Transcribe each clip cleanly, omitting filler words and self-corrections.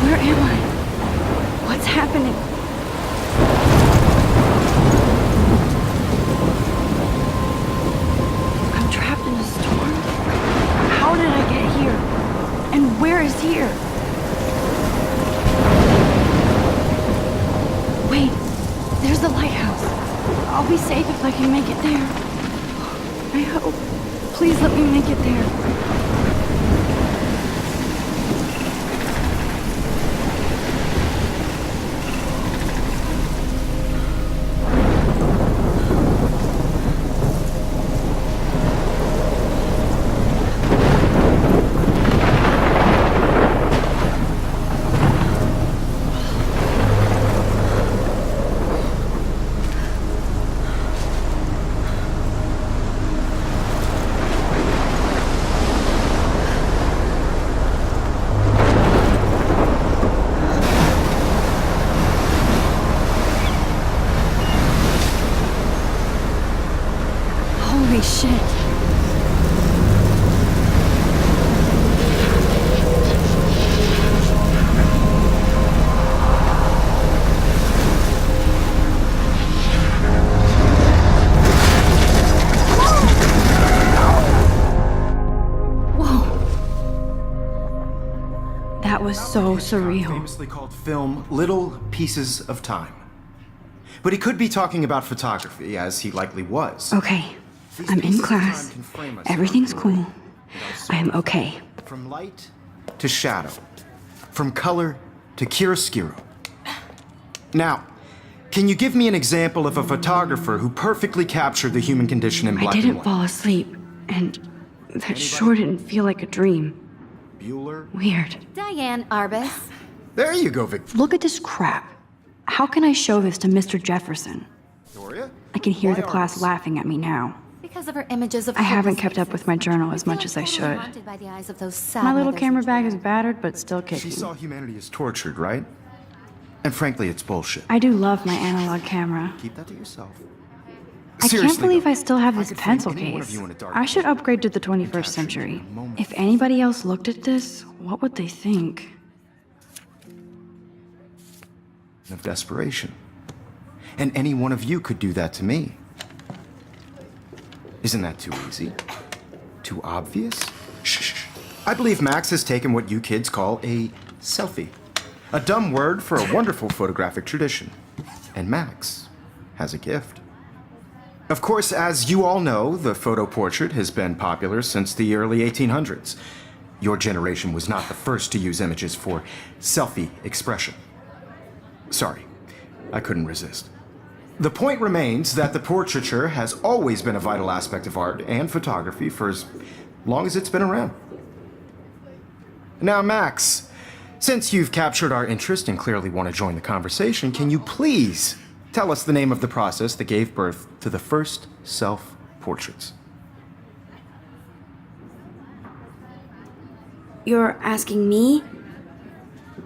Where am I? What's happening? I'm trapped in a storm? How did I get here? And where is here? Wait, there's the lighthouse. I'll be safe if I can make it there. I hope. Please let me make it there. Holy shit. Whoa. That was so surreal. Famously called film Little Pieces of Time. But he could be talking about photography, as he likely was. Okay, I'm in class. Everything's cool. I am okay. From light to shadow. From color to chiaroscuro. Now, can you give me an example of a photographer who perfectly captured the human condition in black I and didn't white? fall asleep, and that sure didn't feel like a dream. Bueller? Weird. Diane Arbus. There you go, Victoria. Look at this crap. How can I show this to Mr. Jefferson? I can hear the class laughing at me now. Because of her images of I haven't kept up with my journal as much as I should. By the eyes of those sad My little mothers camera and bag is children. battered, but still She kicking. saw humanity as tortured, right? And frankly, it's bullshit. I do love my analog camera. Keep that to yourself. I can't believe though, I still have this could frame pencil any one of case. you in a dark I should room upgrade to the and 21st capture you century. in a moment. If anybody else looked at this, what would they think? Of desperation. And any one of you could do that to me. Isn't that too easy? Too obvious? Shh. I believe Max has taken what you kids call a selfie. A dumb word for a wonderful photographic tradition. And Max has a gift. Of course, as you all know, the photo portrait has been popular since the early 1800s. Your generation was not the first to use images for selfie expression. Sorry, I couldn't resist. The point remains that the portraiture has always been a vital aspect of art and photography for as long as it's been around. Now, Max, since you've captured our interest and clearly want to join the conversation, can you please tell us the name of the process that gave birth to the first self-portraits? You're asking me?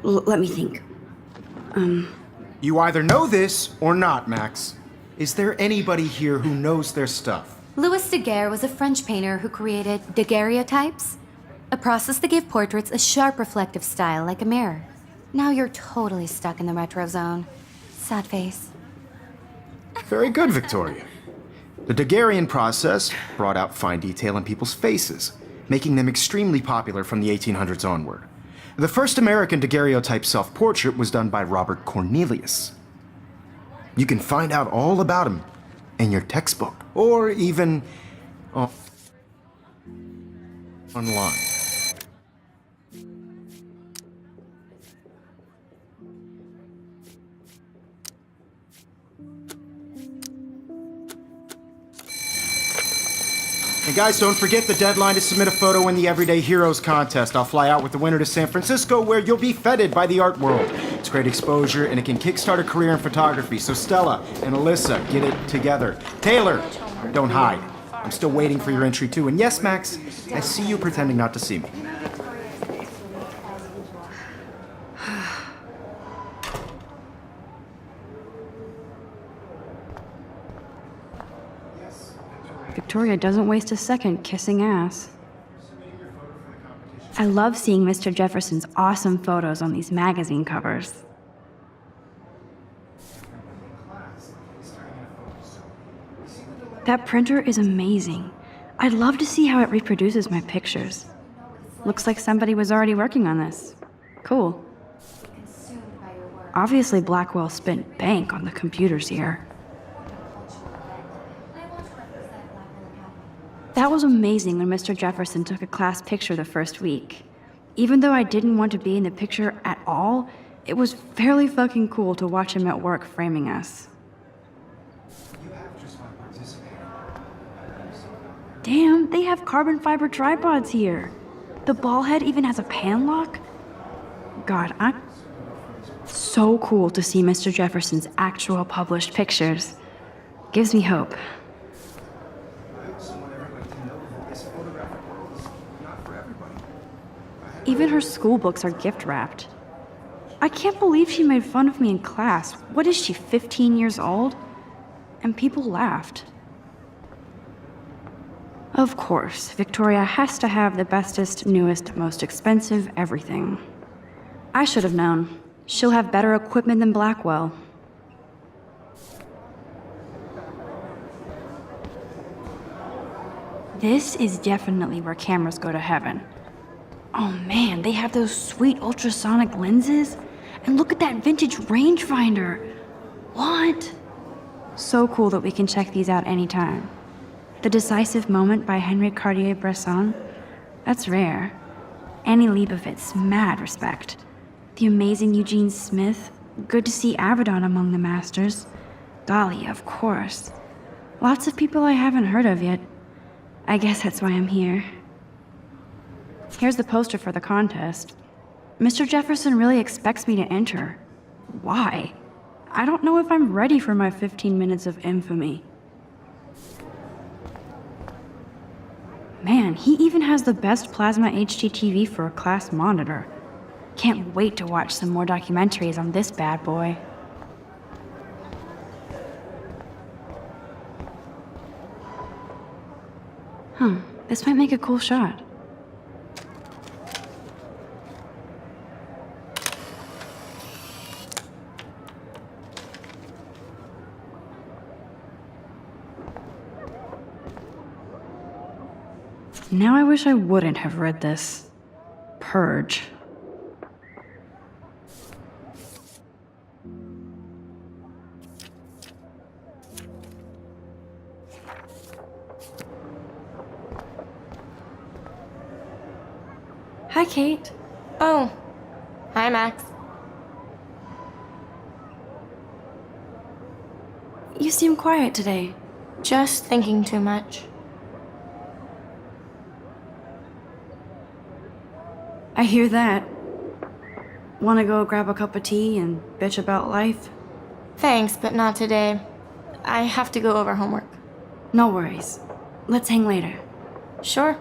Let me think. You either know this or not, Max. Is there anybody here who knows their stuff? Louis Daguerre was a French painter who created daguerreotypes, a process that gave portraits a sharp reflective style like a mirror. Now you're totally stuck in the retro zone. Sad face. Very good, Victoria. The Daguerrean process brought out fine detail in people's faces, making them extremely popular from the 1800s onward. The first American daguerreotype self-portrait was done by Robert Cornelius. You can find out all about him in your textbook, or even online. And guys, don't forget the deadline to submit a photo in the Everyday Heroes contest. I'll fly out with the winner to San Francisco, where you'll be feted by the art world. It's great exposure, and it can kickstart a career in photography. So Stella and Alyssa, get it together. Taylor, don't hide. I'm still waiting for your entry too. And yes, Max, I see you pretending not to see me. Victoria doesn't waste a second kissing ass. I love seeing Mr. Jefferson's awesome photos on these magazine covers. That printer is amazing. I'd love to see how it reproduces my pictures. Looks like somebody was already working on this. Cool. Obviously, Blackwell spent bank on the computers here. That was amazing when Mr. Jefferson took a class picture the first week. Even though I didn't want to be in the picture at all, it was fairly fucking cool to watch him at work framing us. Damn, they have carbon fiber tripods here. The ball head even has a pan lock. God, I'm so cool to see Mr. Jefferson's actual published pictures. Gives me hope. Even her school books are gift wrapped. I can't believe she made fun of me in class. What is she, 15 years old? And people laughed. Of course, Victoria has to have the bestest, newest, most expensive everything. I should have known. She'll have better equipment than Blackwell. This is definitely where cameras go to heaven. Oh man, they have those sweet ultrasonic lenses. And look at that vintage rangefinder. What? So cool that we can check these out anytime. The Decisive Moment by Henry Cartier-Bresson. That's rare. Annie Leibovitz, mad respect. The amazing Eugene Smith. Good to see Avedon among the masters. Dali, of course. Lots of people I haven't heard of yet. I guess that's why I'm here. Here's the poster for the contest. Mr. Jefferson really expects me to enter. Why? I don't know if I'm ready for my 15 minutes of infamy. Man, he even has the best plasma HDTV for a class monitor. Can't wait to watch some more documentaries on this bad boy. This might make a cool shot. Now I wish I wouldn't have read this. Purge. Hi, Kate. Oh, hi, Max. You seem quiet today. Just thinking too much. I hear that. Want to go grab a cup of tea and bitch about life? Thanks, but not today. I have to go over homework. No worries. Let's hang later. Sure.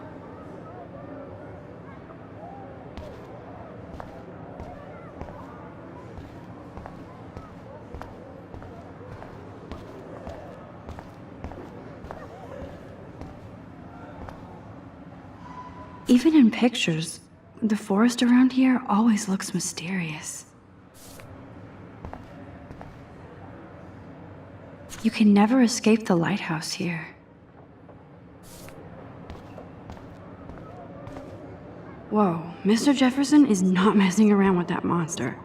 Even in pictures, the forest around here always looks mysterious. You can never escape the lighthouse here. Whoa, Mr. Jefferson is not messing around with that monster.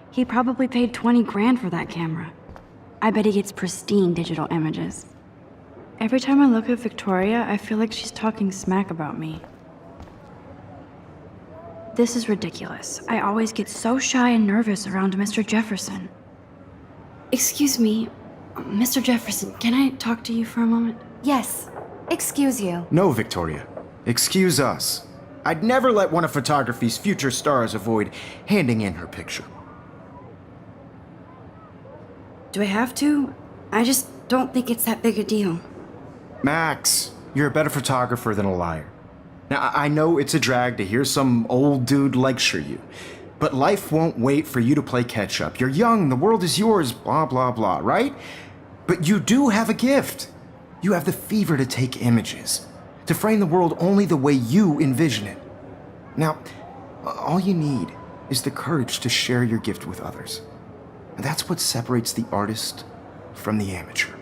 He probably paid 20 grand for that camera. I bet he gets pristine digital images. Every time I look at Victoria, I feel like she's talking smack about me. This is ridiculous. I always get so shy and nervous around Mr. Jefferson. Excuse me, Mr. Jefferson, can I talk to you for a moment? Yes. Excuse you. No, Victoria. Excuse us. I'd never let one of photography's future stars avoid handing in her picture. Do I have to? I just don't think it's that big a deal. Max, you're a better photographer than a liar. Now, I know it's a drag to hear some old dude lecture you, but life won't wait for you to play catch-up. You're young, the world is yours, blah, blah, blah, right? But you do have a gift. You have the fever to take images, to frame the world only the way you envision it. Now, all you need is the courage to share your gift with others. And that's what separates the artist from the amateur.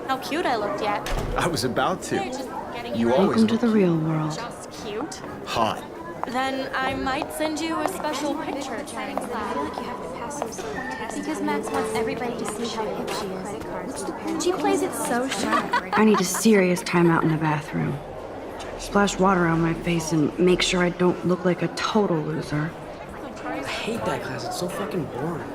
How cute I looked yet. I was about to. Just getting You ready. always Welcome to the real world. Just cute. hot. Then I might send you a special picture during Because Max wants everybody to see how hip she is. She plays it so sharp. I need a serious timeout in the bathroom. Splash water on my face and make sure I don't look like a total loser. I hate that class. It's so fucking boring.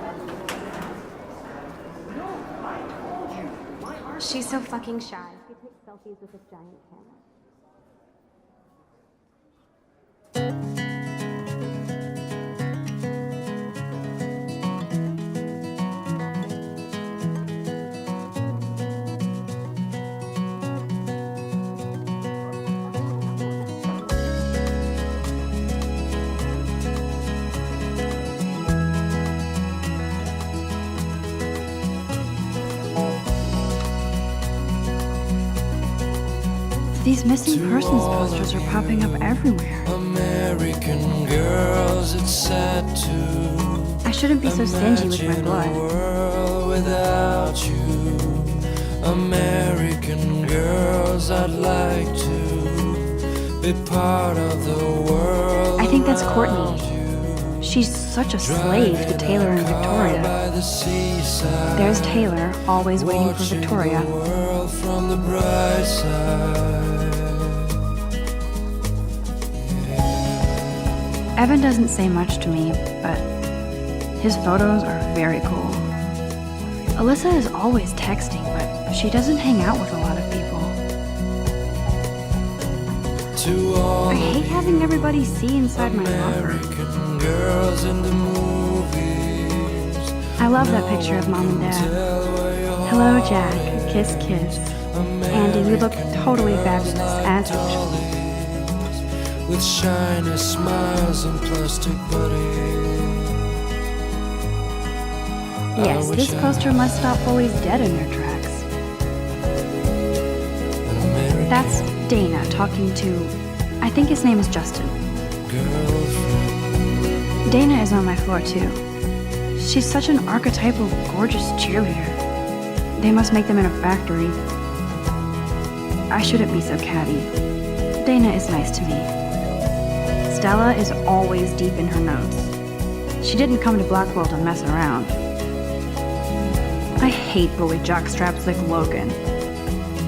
She's so fucking shy. She takes selfies with this giant camera. These missing persons posters are popping up everywhere. American girls, it's sad to I shouldn't be so stingy with my imagine a blood. world without you. American girls, I'd like to be part of the world. I think that's Courtney. around you. She's such a slave to Taylor and Victoria. By the seaside, There's Taylor, always waiting for watching Victoria. the world from the bright side. Evan doesn't say much to me, but his photos are very cool. Alyssa is always texting, but she doesn't hang out with a lot of people. To all I hate having everybody see inside my locker. American girls in the movies. I love that picture of Mom and Dad. Hello, Jack. Kiss, kiss. Andy, you look totally fabulous, as usual. With shiny smiles and plastic buddies. Yes, this poster must stop bullies dead in their tracks. That's Dana talking to, I think his name is Justin. Dana is on my floor too. She's such an archetypal, gorgeous cheerleader. They must make them in a factory. I shouldn't be so catty. Dana is nice to me. Stella is always deep in her notes. She didn't come to Blackwell to mess around. I hate bully jockstraps like Logan.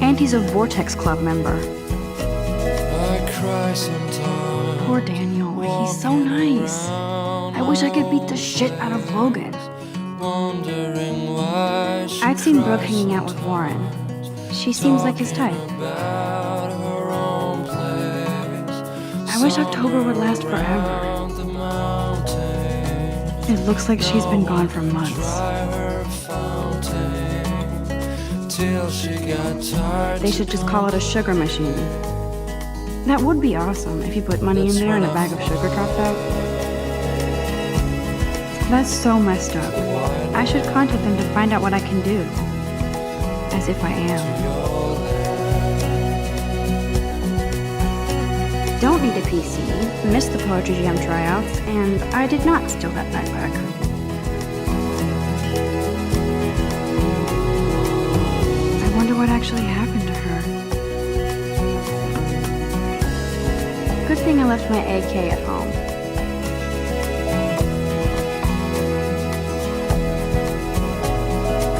And he's a Vortex Club member. I cry sometimes. Poor Daniel, he's so nice. I wish I could beat the shit out of Logan. Wondering why she I've seen Brooke hanging out with Warren. She seems like his type. about her own place. I wish October would last forever. Around the mountain, It looks like she's been gone for months. by her fountain, till she got tired. They should just call it a sugar machine. That would be awesome if you put money in there and a bag of sugar dropped out. That's so messed up. I should contact them to find out what I can do. As if I am. Don't need a PC, missed the Poetry Jam tryouts, and I did not steal that backpack. I wonder what actually happened to her. Good thing I left my AK at home.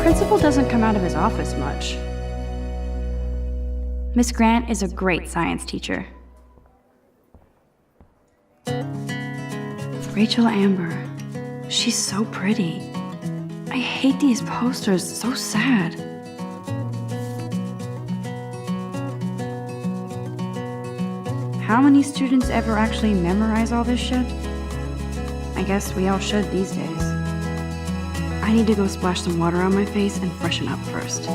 Principal doesn't come out of his office much. Miss Grant is a great science teacher. Rachel Amber. She's so pretty. I hate these posters, so sad. How many students ever actually memorize all this shit? I guess we all should these days. I need to go splash some water on my face and freshen up first.